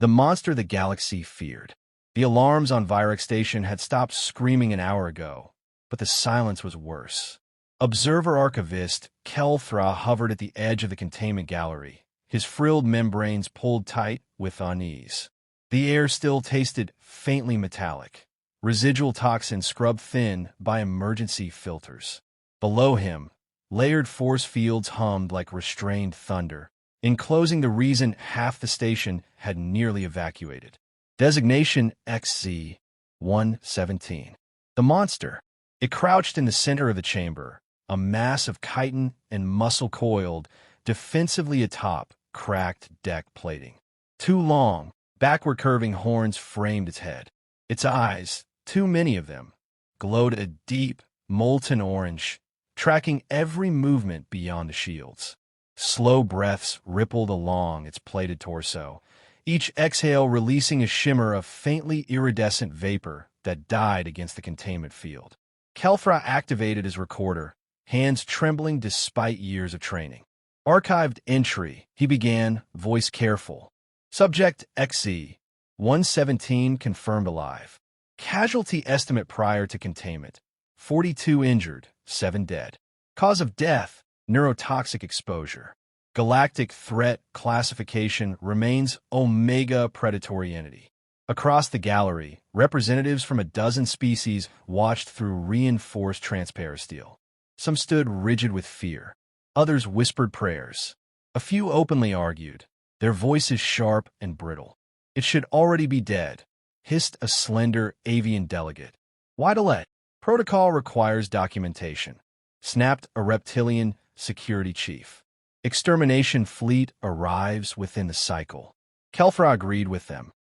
the monster the galaxy feared. The alarms on Vyrek Station had stopped screaming an hour ago, but the silence was worse. Observer Archivist Kelthra hovered at the edge of the containment gallery, his frilled membranes pulled tight with unease. The air still tasted faintly metallic, residual toxin scrubbed thin by emergency filters. Below him, layered force fields hummed like restrained thunder, enclosing the reason half the station had nearly evacuated. Designation XZ-117. The monster. It crouched in the center of the chamber, a mass of chitin and muscle coiled, defensively atop cracked deck plating. Two long, backward-curving horns framed its head. Its eyes, too many of them, glowed a deep, molten orange, tracking every movement beyond the shields. Slow breaths rippled along its plated torso, each exhale releasing a shimmer of faintly iridescent vapor that died against the containment field. Kelthra activated his recorder, hands trembling despite years of training. Archived entry, he began, voice careful. Subject XZ-117 confirmed alive. Casualty estimate prior to containment: 42 injured, 7 dead. Cause of death: neurotoxic exposure. Galactic threat classification remains Omega predatory entity. Across the gallery, representatives from a dozen species watched through reinforced transparasteel. Some stood rigid with fear. Others whispered prayers. A few openly argued, their voices sharp and brittle. It should already be dead, hissed a slender avian delegate. Why delay? Protocol requires documentation, snapped a reptilian security chief. Extermination fleet arrives within the cycle. Kelthra agreed with them.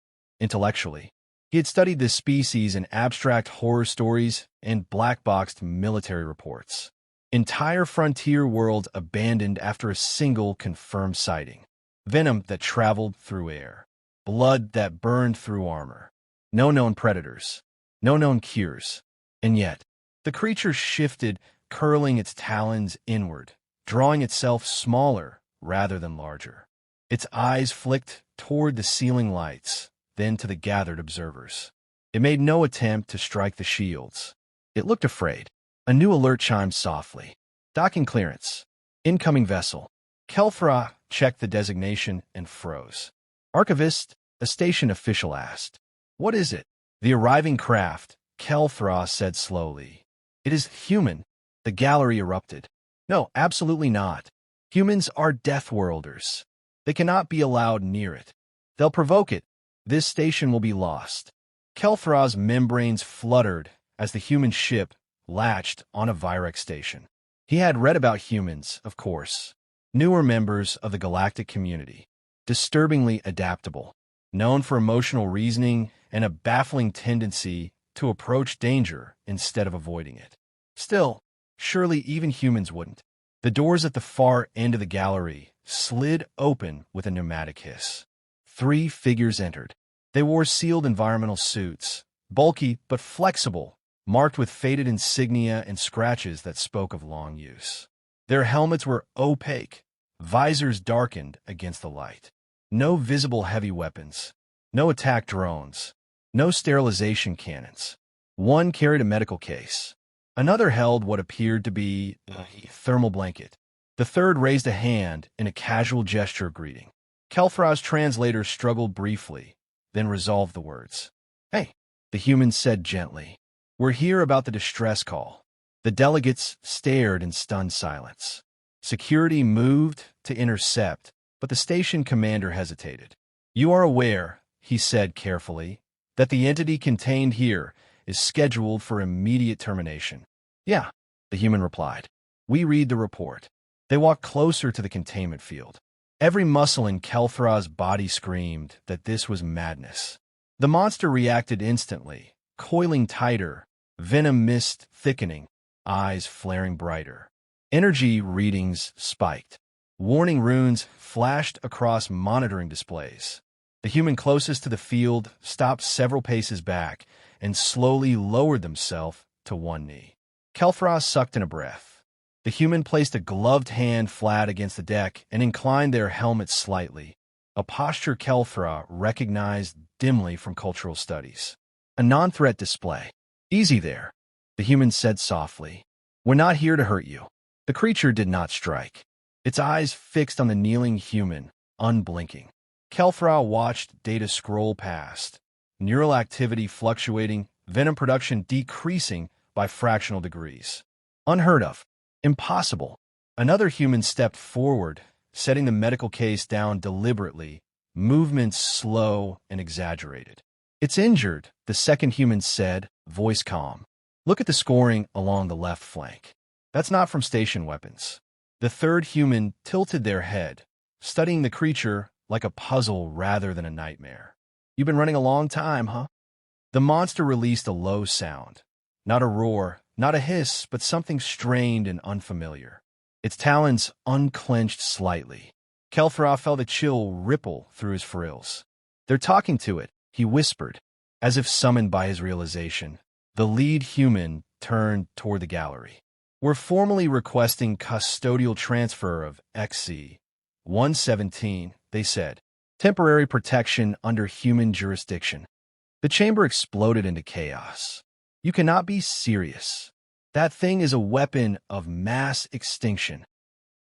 Intellectually, he had studied this species in abstract horror stories and black-boxed military reports. Entire frontier worlds abandoned after a single confirmed sighting. Venom that traveled through air. Blood that burned through armor. No known predators. No known cures. And yet, the creature shifted, curling its talons inward, drawing itself smaller rather than larger. Its eyes flicked toward the ceiling lights, then to the gathered observers. It made no attempt to strike the shields. It looked afraid. A new alert chimed softly. Docking clearance. Incoming vessel. Kelthra checked the designation and froze. Archivist, a station official asked. What is it? The arriving craft, Kelthra said slowly. It is human. The gallery erupted. No, absolutely not. Humans are death-worlders. They cannot be allowed near it. They'll provoke it. This station will be lost. Kelthra's membranes fluttered as the human ship latched on a Vyrek station. He had read about humans, of course. Newer members of the galactic community. Disturbingly adaptable. Known for emotional reasoning and a baffling tendency to approach danger instead of avoiding it. Still, surely even humans wouldn't. The doors at the far end of the gallery slid open with a pneumatic hiss. 3 figures entered. They wore sealed environmental suits, bulky but flexible, marked with faded insignia and scratches that spoke of long use. Their helmets were opaque, visors darkened against the light. No visible heavy weapons, no attack drones, no sterilization cannons. One carried a medical case. Another held what appeared to be a thermal blanket. The third raised a hand in a casual gesture of greeting. Kelthra's translator struggled briefly, then resolved the words. Hey, the human said gently. We're here about the distress call. The delegates stared in stunned silence. Security moved to intercept, but the station commander hesitated. You are aware, he said carefully, that the entity contained here is scheduled for immediate termination. Yeah, the human replied. We read the report. They walked closer to the containment field. Every muscle in Kelthra's body screamed that this was madness. The monster reacted instantly, coiling tighter, venom mist thickening, eyes flaring brighter. Energy readings spiked. Warning runes flashed across monitoring displays. The human closest to the field stopped several paces back and slowly lowered themselves to one knee. Kelthra sucked in a breath. The human placed a gloved hand flat against the deck and inclined their helmet slightly, a posture Kelthra recognized dimly from cultural studies. A non-threat display. Easy there, the human said softly. We're not here to hurt you. The creature did not strike. Its eyes fixed on the kneeling human, unblinking. Kelthra watched data scroll past, neural activity fluctuating, venom production decreasing by fractional degrees. Unheard of. Impossible. Another human stepped forward, setting the medical case down deliberately, movements slow and exaggerated. It's injured, the second human said, voice calm. Look at the scoring along the left flank. That's not from station weapons. The third human tilted their head, studying the creature like a puzzle rather than a nightmare. You've been running a long time, huh? The monster released a low sound. Not a roar, not a hiss, but something strained and unfamiliar. Its talons unclenched slightly. Kelthra felt a chill ripple through his frills. They're talking to it, he whispered, as if summoned by his realization. The lead human turned toward the gallery. We're formally requesting custodial transfer of XC-117, they said. Temporary protection under human jurisdiction. The chamber exploded into chaos. You cannot be serious. That thing is a weapon of mass extinction.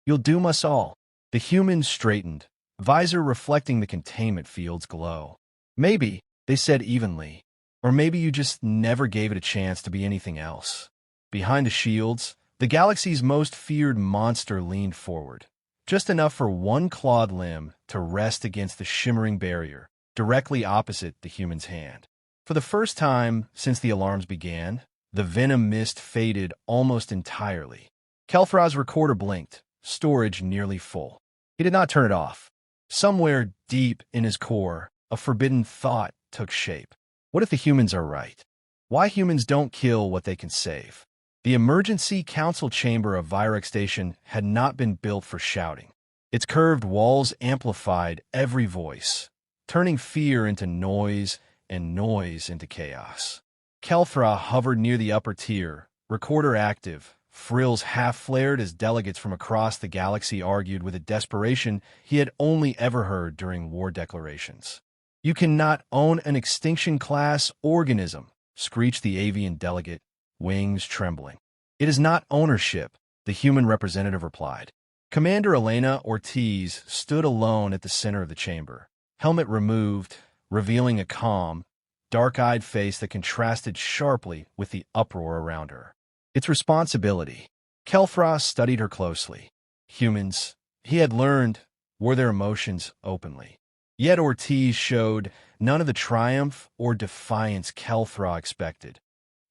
You'll doom us all. The human straightened, visor reflecting the containment field's glow. Maybe, they said evenly, or maybe you just never gave it a chance to be anything else. Behind the shields, the galaxy's most feared monster leaned forward, just enough for one clawed limb to rest against the shimmering barrier, directly opposite the human's hand. For the first time since the alarms began, the venom mist faded almost entirely. Kelthra's recorder blinked, storage nearly full. He did not turn it off. Somewhere deep in his core, a forbidden thought took shape. What if the humans are right? Why humans don't kill what they can save? The emergency council chamber of Virex Station had not been built for shouting. Its curved walls amplified every voice, turning fear into noise and noise into chaos. Kelthra hovered near the upper tier, recorder active, frills half-flared as delegates from across the galaxy argued with a desperation he had only ever heard during war declarations. You cannot own an extinction-class organism, screeched the avian delegate, wings trembling. It is not ownership, the human representative replied. Commander Elena Ortiz stood alone at the center of the chamber, helmet removed, revealing a calm, dark-eyed face that contrasted sharply with the uproar around her. Its responsibility. Kelthra studied her closely. Humans, he had learned, wore their emotions openly. Yet Ortiz showed none of the triumph or defiance Kelthra expected.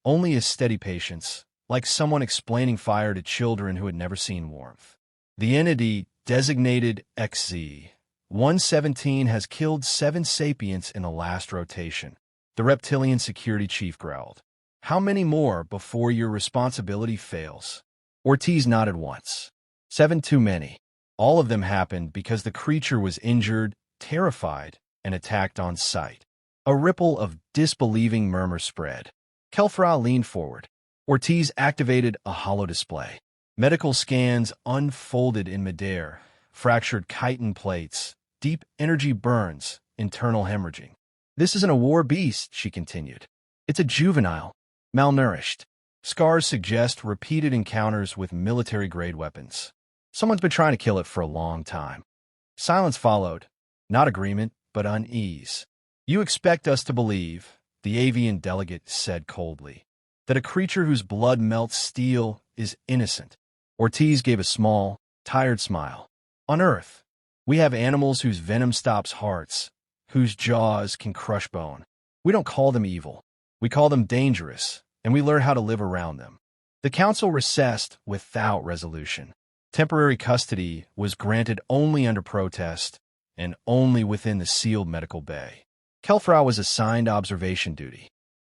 Only a steady patience, like someone explaining fire to children who had never seen warmth. The entity designated XZ-117 has killed 7 sapients in the last rotation. The reptilian security chief growled. How many more before your responsibility fails? Ortiz nodded once. 7 too many. All of them happened because the creature was injured, terrified, and attacked on sight. A ripple of disbelieving murmur spread. Kelthra leaned forward. Ortiz activated a holo display. Medical scans unfolded in midair, fractured chitin plates, deep energy burns, internal hemorrhaging. This isn't a war beast, she continued. It's a juvenile, malnourished. Scars suggest repeated encounters with military-grade weapons. Someone's been trying to kill it for a long time. Silence followed. Not agreement, but unease. You expect us to believe, the avian delegate said coldly, that a creature whose blood melts steel is innocent. Ortiz gave a small, tired smile. On Earth, we have animals whose venom stops hearts, whose jaws can crush bone. We don't call them evil. We call them dangerous, and we learn how to live around them. The council recessed without resolution. Temporary custody was granted only under protest and only within the sealed medical bay. Kelthra was assigned observation duty.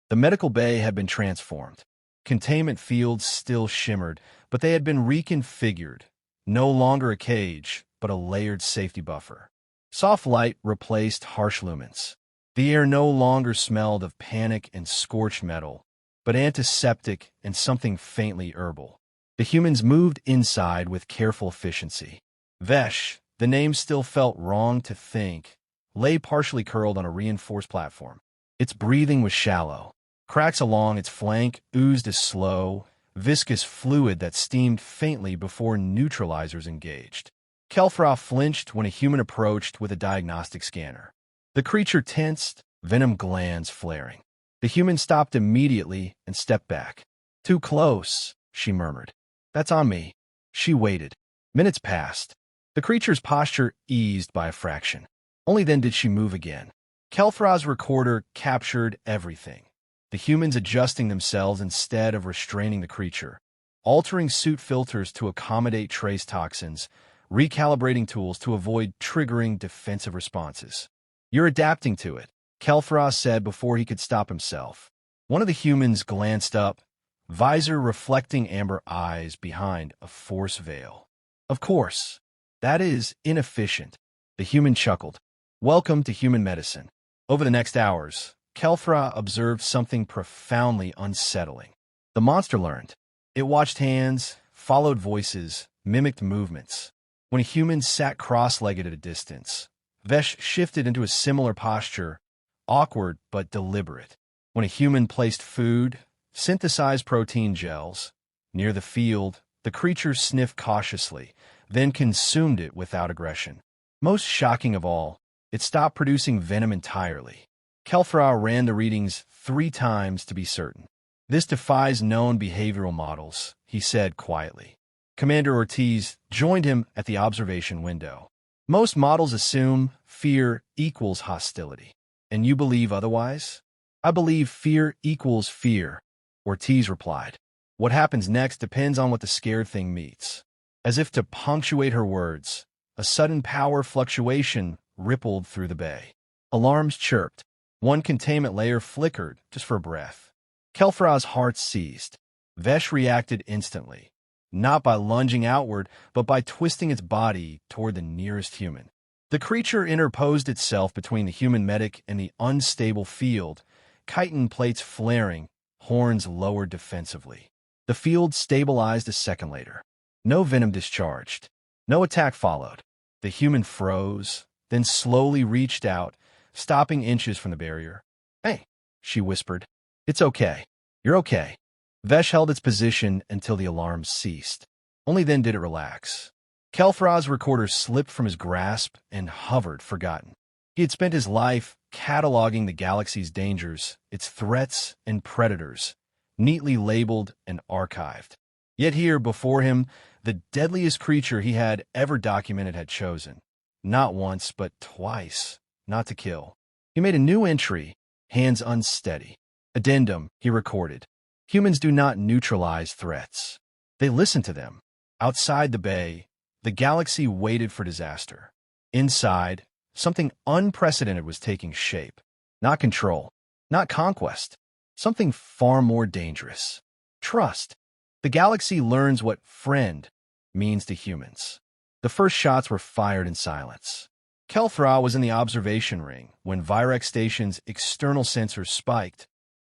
The medical bay had been transformed. Containment fields still shimmered, but they had been reconfigured. No longer a cage, but a layered safety buffer. Soft light replaced harsh lumens. The air no longer smelled of panic and scorched metal, but antiseptic and something faintly herbal. The humans moved inside with careful efficiency. Vesh, The name still felt wrong to think, lay partially curled on a reinforced platform. Its breathing was shallow. Cracks along its flank oozed a slow, viscous fluid that steamed faintly before neutralizers engaged. Kelfra flinched when a human approached with a diagnostic scanner. The creature tensed, venom glands flaring. The human stopped immediately and stepped back. "Too close," she murmured. "That's on me." She waited. Minutes passed. The creature's posture eased by a fraction. Only then did she move again. Kelfra's recorder captured everything. The humans adjusting themselves instead of restraining the creature, altering suit filters to accommodate trace toxins, recalibrating tools to avoid triggering defensive responses. "You're adapting to it," Kelfra said before he could stop himself. One of the humans glanced up, visor reflecting amber eyes behind a force veil. "Of course. That is inefficient." The human chuckled. "Welcome to human medicine." Over the next hours, Kelfra observed something profoundly unsettling. The monster learned. It watched hands, followed voices, mimicked movements. When a human sat cross-legged at a distance, Vesh shifted into a similar posture, awkward but deliberate. When a human placed food, synthesized protein gels, near the field, the creature sniffed cautiously, then consumed it without aggression. Most shocking of all, it stopped producing venom entirely. Kelfra ran the readings 3 times to be certain. "This defies known behavioral models," he said quietly. Commander Ortiz joined him at the observation window. "Most models assume fear equals hostility. And you believe otherwise?" "I believe fear equals fear," Ortiz replied. "What happens next depends on what the scared thing meets." As if to punctuate her words, a sudden power fluctuation rippled through the bay. Alarms chirped. One containment layer flickered just for a breath. Kelfra's heart seized. Vesh reacted instantly, not by lunging outward, but by twisting its body toward the nearest human. The creature interposed itself between the human medic and the unstable field, chitin plates flaring, horns lowered defensively. The field stabilized a second later. No venom discharged. No attack followed. The human froze, then slowly reached out, stopping inches from the barrier. "Hey," she whispered. "It's okay. You're okay." Vesh held its position until the alarm ceased. Only then did it relax. Kelfra's recorder slipped from his grasp and hovered forgotten. He had spent his life cataloging the galaxy's dangers, its threats and predators, neatly labeled and archived. Yet here, before him, the deadliest creature he had ever documented had chosen, not once, but twice, not to kill. He made a new entry, hands unsteady. Addendum, he recorded. Humans do not neutralize threats. They listen to them. Outside the bay, the galaxy waited for disaster. Inside, something unprecedented was taking shape. Not control, not conquest. Something far more dangerous. Trust. The galaxy learns what friend means to humans. The first shots were fired in silence. Kelfra was in the observation ring when Virex Station's external sensors spiked.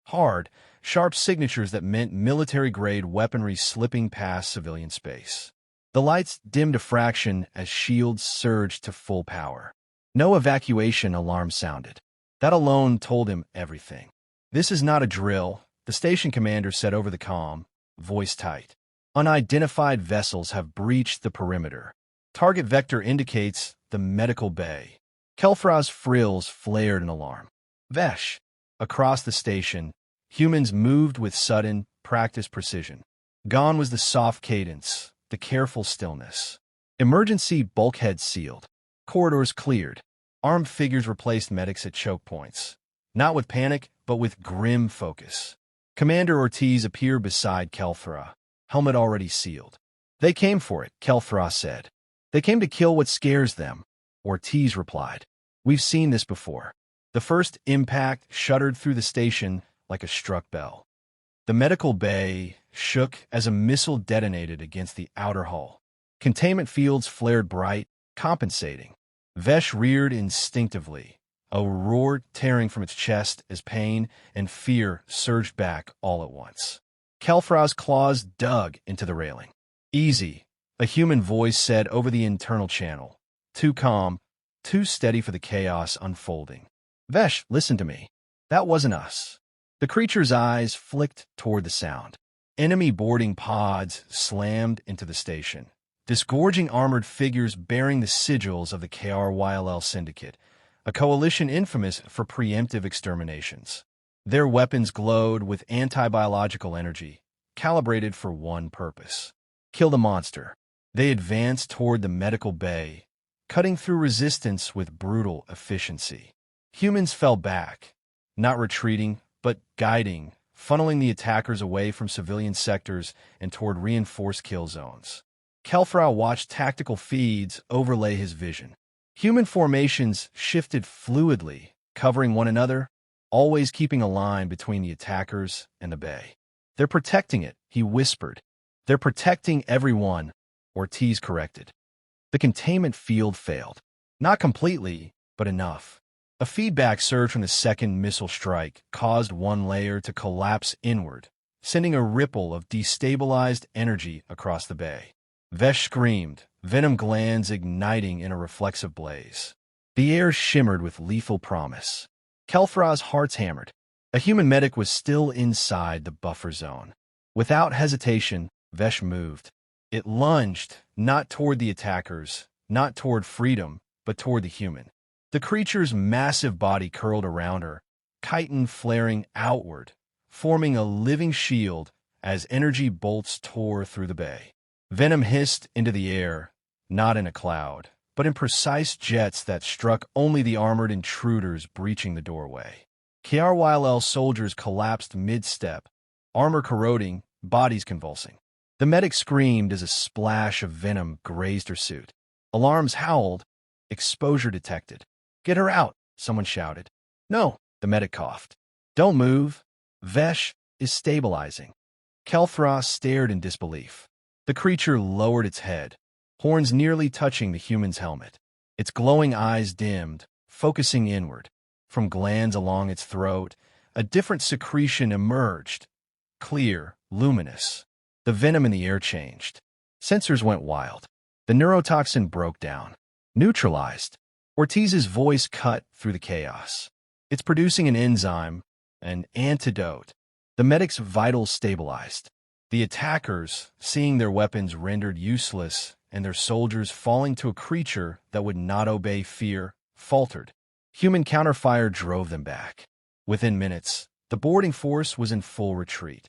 Hard, sharp signatures that meant military-grade weaponry slipping past civilian space. The lights dimmed a fraction as shields surged to full power. No evacuation alarm sounded. That alone told him everything. "This is not a drill," the station commander said over the comm, voice tight. "Unidentified vessels have breached the perimeter. Target vector indicates the medical bay." Kelfra's frills flared in alarm. "Vesh." Across the station, humans moved with sudden, practiced precision. Gone was the soft cadence, the careful stillness. Emergency bulkheads sealed. Corridors cleared. Armed figures replaced medics at choke points. Not with panic, but with grim focus. Commander Ortiz appeared beside Kelfra, helmet already sealed. "They came for it," Kelfra said. "They came to kill what scares them," Ortiz replied. "We've seen this before." The first impact shuddered through the station like a struck bell. The medical bay shook as a missile detonated against the outer hull. Containment fields flared bright, compensating. Vesh reared instinctively, a roar tearing from its chest as pain and fear surged back all at once. Kelfra's claws dug into the railing. "Easy," a human voice said over the internal channel. too calm, too steady for the chaos unfolding. Vesh, listen to me. That wasn't us. The creature's eyes flicked toward the sound. Enemy boarding pods slammed into the station, disgorging armored figures bearing the sigils of the KRYLL Syndicate, a coalition infamous for preemptive exterminations. Their weapons glowed with anti-biological energy, calibrated for one purpose: kill the monster. They advanced toward the medical bay, cutting through resistance with brutal efficiency. Humans fell back, not retreating, but guiding, funneling the attackers away from civilian sectors and toward reinforced kill zones. Kelfrau watched tactical feeds overlay his vision. Human formations shifted fluidly, covering one another, always keeping a line between the attackers and the bay. They're protecting it, he whispered. They're protecting everyone, Ortiz corrected. The containment field failed. Not completely, but enough. A feedback surge from the second missile strike caused one layer to collapse inward, sending a ripple of destabilized energy across the bay. Vesh screamed, venom glands igniting in a reflexive blaze. The air shimmered with lethal promise. Kelfra's hearts hammered. A human medic was still inside the buffer zone. Without hesitation, Vesh moved. It lunged, not toward the attackers, not toward freedom, but toward the human. The creature's massive body curled around her, chitin flaring outward, forming a living shield as energy bolts tore through the bay. Venom hissed into the air, not in a cloud, but in precise jets that struck only the armored intruders breaching the doorway. KRYLL soldiers collapsed mid-step, armor corroding, bodies convulsing. The medic screamed as a splash of venom grazed her suit. Alarms howled, exposure detected. "Get her out," someone shouted. "No," the medic coughed. "Don't move. Vesh is stabilizing." Kelthra stared in disbelief. The creature lowered its head, horns nearly touching the human's helmet. Its glowing eyes dimmed, focusing inward. From glands along its throat, a different secretion emerged. Clear, luminous. The venom in the air changed. Sensors went wild. The neurotoxin broke down. Neutralized. Ortiz's voice cut through the chaos. "It's producing an enzyme, an antidote." The medic's vitals stabilized. The attackers, seeing their weapons rendered useless and their soldiers falling to a creature that would not obey fear, faltered. Human counterfire drove them back. Within minutes, the boarding force was in full retreat.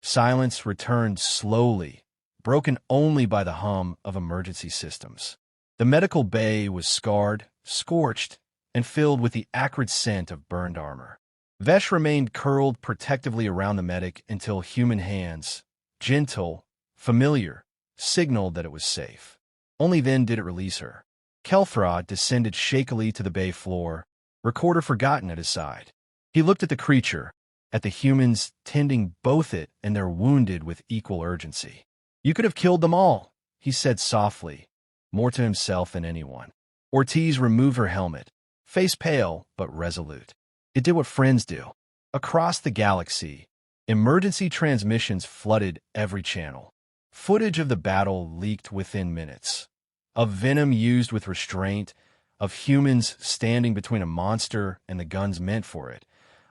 Silence returned slowly, broken only by the hum of emergency systems. The medical bay was scarred, scorched, and filled with the acrid scent of burned armor. Vesh remained curled protectively around the medic until human hands, gentle, familiar, signaled that it was safe. Only then did it release her. Kelthra descended shakily to the bay floor, recorder forgotten at his side. He looked at the creature, at the humans tending both it and their wounded with equal urgency. "You could have killed them all," he said softly, more to himself than anyone. Ortiz removed her helmet, face pale but resolute. It did what friends do. Across the galaxy, emergency transmissions flooded every channel. Footage of the battle leaked within minutes. Of venom used with restraint, of humans standing between a monster and the guns meant for it,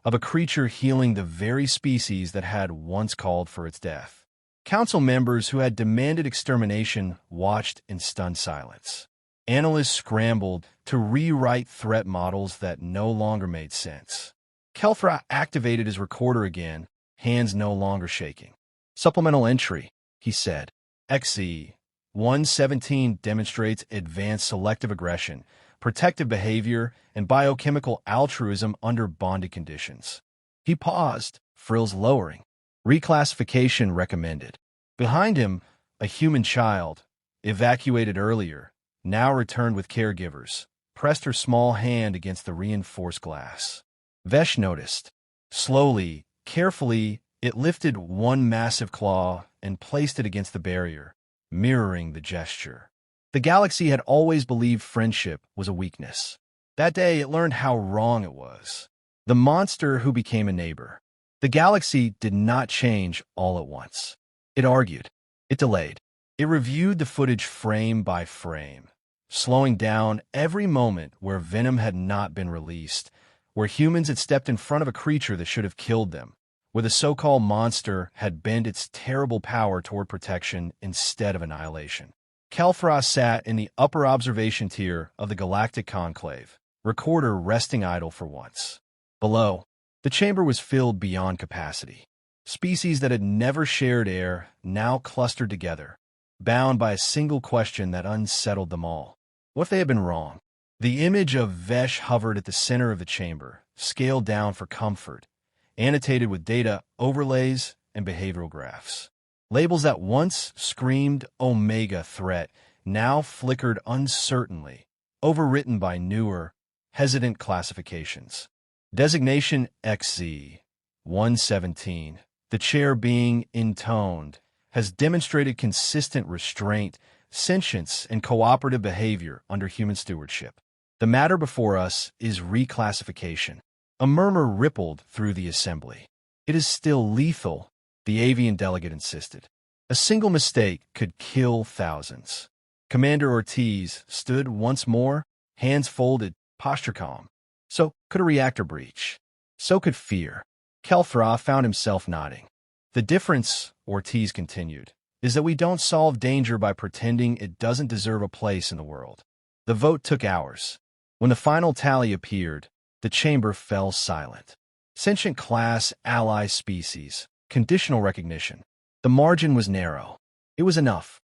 of a creature healing the very species that had once called for its death. Council members who had demanded extermination watched in stunned silence. Analysts scrambled to rewrite threat models that no longer made sense. Kelthra activated his recorder again, hands no longer shaking. "Supplemental entry," he said. XE-117 demonstrates advanced selective aggression, protective behavior, and biochemical altruism under bonded conditions. He paused, frills lowering. Reclassification recommended. Behind him, a human child, evacuated earlier, now returned with caregivers, pressed her small hand against the reinforced glass. Vesh noticed. Slowly, carefully, it lifted one massive claw and placed it against the barrier, mirroring the gesture. The galaxy had always believed friendship was a weakness. That day, it learned how wrong it was. The monster who became a neighbor. The galaxy did not change all at once. It argued. It delayed. It reviewed the footage frame by frame. slowing down every moment where venom had not been released, where humans had stepped in front of a creature that should have killed them, where the so-called monster had bent its terrible power toward protection instead of annihilation. Kelfra sat in the upper observation tier of the Galactic Conclave, recorder resting idle for once. Below, the chamber was filled beyond capacity. Species that had never shared air now clustered together, bound by a single question that unsettled them all. What if they had been wrong? The image of Vesh hovered at the center of the chamber, scaled down for comfort, annotated with data, overlays, and behavioral graphs. Labels that once screamed Omega threat now flickered uncertainly, overwritten by newer, hesitant classifications. Designation XZ-117, the chair being intoned, has demonstrated consistent restraint, sentience, and cooperative behavior under human stewardship. The matter before us is reclassification. A murmur rippled through the assembly. It is still lethal, the avian delegate insisted. A single mistake could kill thousands. Commander Ortiz stood once more, hands folded, posture calm. So could a reactor breach. So could fear. Kelfra found himself nodding. The difference, Ortiz continued, is that we don't solve danger by pretending it doesn't deserve a place in the world. The vote took hours. When the final tally appeared, the chamber fell silent. Sentient class, ally species, conditional recognition. The margin was narrow. It was enough.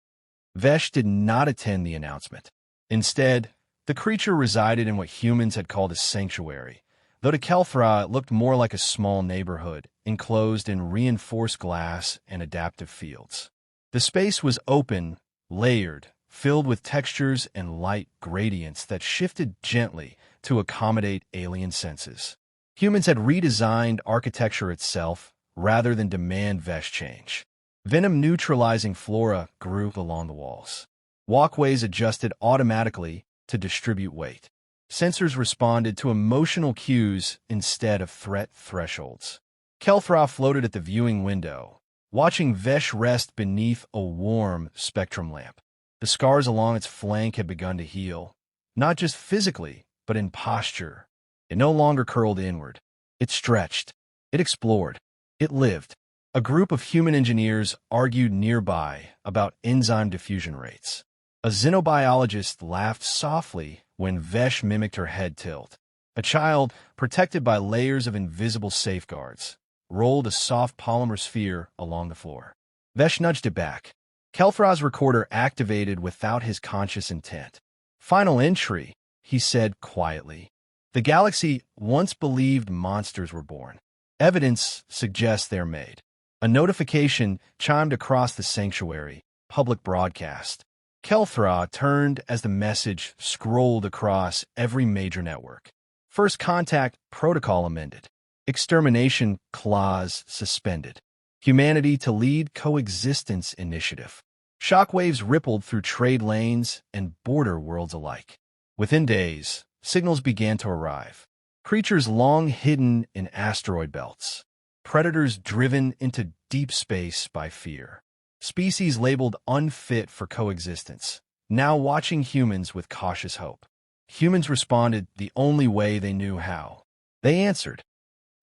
Vesh did not attend the announcement. Instead, the creature resided in what humans had called a sanctuary, though to Kelfra it looked more like a small neighborhood, enclosed in reinforced glass and adaptive fields. The space was open, layered, filled with textures and light gradients that shifted gently to accommodate alien senses. Humans had redesigned architecture itself rather than demand Vesh change. Venom-neutralizing flora grew along the walls. Walkways adjusted automatically to distribute weight. Sensors responded to emotional cues instead of threat thresholds. Kelfra floated at the viewing window, watching Vesh rest beneath a warm spectrum lamp. The scars along its flank had begun to heal, not just physically, but in posture. It no longer curled inward. It stretched. It explored. It lived. A group of human engineers argued nearby about enzyme diffusion rates. A xenobiologist laughed softly when Vesh mimicked her head tilt. A child, protected by layers of invisible safeguards, rolled a soft polymer sphere along the floor. Vesh nudged it back. Kelfra's recorder activated without his conscious intent. Final entry, he said quietly. The galaxy once believed monsters were born. Evidence suggests they're made. A notification chimed across the sanctuary, public broadcast. Kelfra turned as the message scrolled across every major network. First contact protocol amended. Extermination clause suspended. Humanity to lead coexistence initiative. Shockwaves rippled through trade lanes and border worlds alike. Within days, signals began to arrive. Creatures long hidden in asteroid belts. Predators driven into deep space by fear. Species labeled unfit for coexistence, now watching humans with cautious hope. Humans responded the only way they knew how. They answered.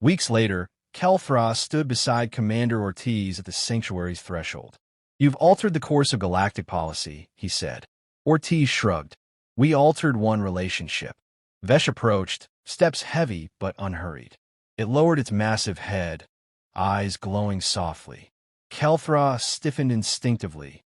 Weeks later, Kelfra stood beside Commander Ortiz at the sanctuary's threshold. "You've altered the course of galactic policy," he said. Ortiz shrugged. "We altered one relationship." Vesh approached, steps heavy but unhurried. It lowered its massive head, eyes glowing softly. Kelfra stiffened instinctively,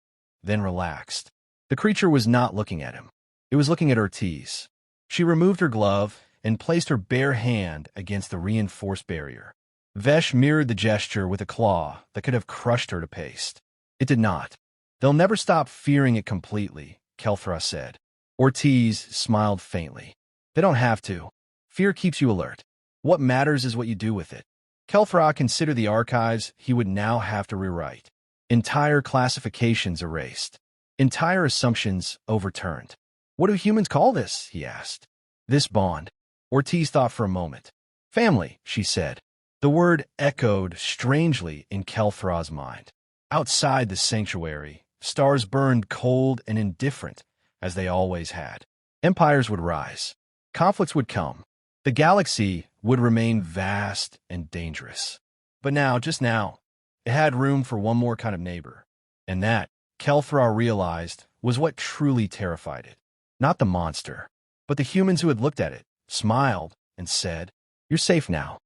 then relaxed. The creature was not looking at him. It was looking at Ortiz. She removed her glove and placed her bare hand against the reinforced barrier. Vesh mirrored the gesture with a claw that could have crushed her to paste. It did not. "They'll never stop fearing it completely," Kelfra said. Ortiz smiled faintly. "They don't have to. Fear keeps you alert. What matters is what you do with it." Kelfra considered the archives he would now have to rewrite. Entire classifications erased. Entire assumptions overturned. "What do humans call this?" he asked. "This bond." Ortiz thought for a moment. "Family," she said. The word echoed strangely in Kelfra's mind. Outside the sanctuary, stars burned cold and indifferent as they always had. Empires would rise. Conflicts would come. The galaxy would remain vast and dangerous. But now, just now, it had room for one more kind of neighbor. And that, Kelthrar realized, was what truly terrified it. Not the monster, but the humans who had looked at it, smiled, and said, "You're safe now."